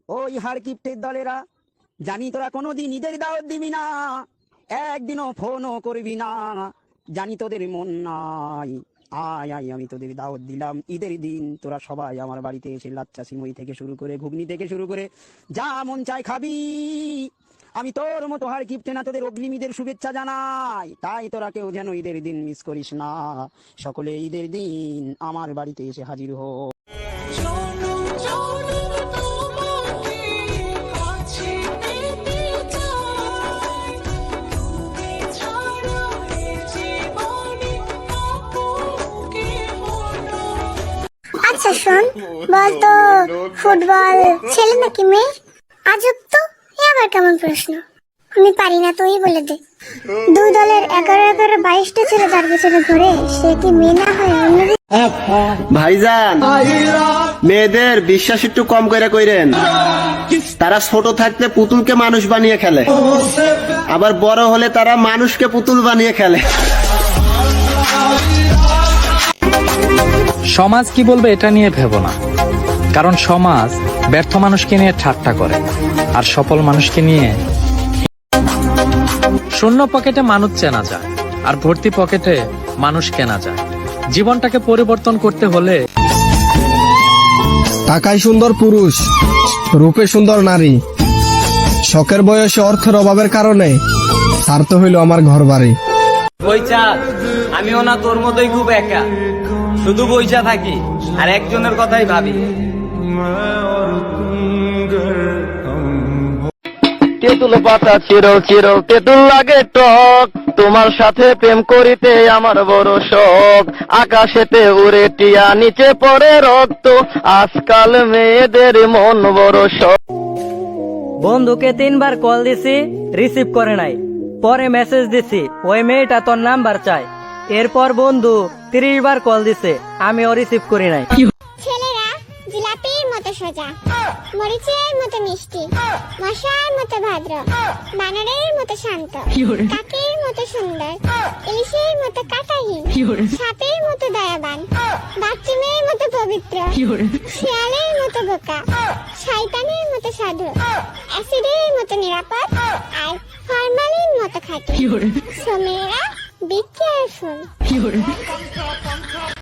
ওই হার কিপ্টের দলেরা, জানি তোরা কোনোদিন ঈদের দাওয়াত দিবি না, একদিনও ফোনও করবি না, জানি তোদের মন নাই। আয় আয়, আমি তোদের দাওয়াত দিলাম ঈদের দিন, তোরা সবাই আমার বাড়িতে এসে লাচ্চা সিমুই থেকে শুরু করে ঘুগনি থেকে শুরু করে যা মন চায় খাবি। আমি তোর মতো হার কিপ্টে না, তোদের অগ্রিম ঈদের শুভেচ্ছা জানাই। তাই তোরা কেউ যেন ঈদের দিন মিস করিস না, সকলে ঈদের দিন আমার বাড়িতে এসে হাজির হো। আচ্ছা শোন, বলতো ফুটবল ছেলে নাকি মেয়ে? আজব তো, এ আবার কেমন প্রশ্ন? আমি পারি না, তুই বলে দে। দুই দলের 11-11-22টা ছেলে যার পেছনে ঘুরে, সে কি মেয়ে না হয় অন্য? ভাইজান, মেয়েদের বিশ্বাস একটু কম করে কইরেন। তারা ছোট থাকতে পুতুলকে মানুষ বানিয়ে খেলে, আবার বড় হলে তারা মানুষকে পুতুল বানিয়ে খেলে। সমাজ কি বলবে এটা নিয়ে ভেবো না, কারণ সমাজ ব্যর্থ মানুষকে নিয়ে ঠাট্টা করে আর সফল মানুষকে নিয়ে। শূন্য পকেটে মানুষ চেনা যায় আর ভর্তি পকেটে মানুষ কেনা যায়। জীবনটাকে পরিবর্তন করতে হলে টাকায় সুন্দর পুরুষ, রূপে সুন্দর নারী, শখের বয়সে অর্থের অভাবের কারণে ছাড়তে হইল আমার ঘর বাড়ি। বইচা, আমিও না তোর মতোই খুব একা, শুধু বইচা থাকি আর একজনের কথাই ভাবি। তেঁতুল পাতা চিরো চিরো তেঁতুল লাগে টক, তোমার সাথে প্রেম করিতে আমার বড় শখ। আকাশেতে উড়ে টিয়া, নিচে পড়ে রক্ত, আজকাল মেয়েদের মন বড় শখ। বন্ধুকে 3বার কল দিছি, রিসিভ করে নাই। পরে মেসেজ দিছি, ওই মেয়েটা তোর নাম্বার চাই। এরপর বন্ধু 30 বার কল দিছে, আমিও রিসিভ করি নাই। ছেলেরা জিলাপির মতো সোজা, মরিচের মতো মিষ্টি, মশার মতো ভাদ্র, বানরের মতো শান্ত, কাকের মতো সুন্দর, ইলিশের মতো কাঁটাহীন, সাপের মতো দয়াবান, বাথরুমের মতো পবিত্র, শিয়ালের মতো বোকা, শয়তানের মতো সাধু, অ্যাসিডের মতো নিরাপদ, আর ফরমালিন মতো খাঁটি। সো মেয়েরা, বি কেয়ারফুল।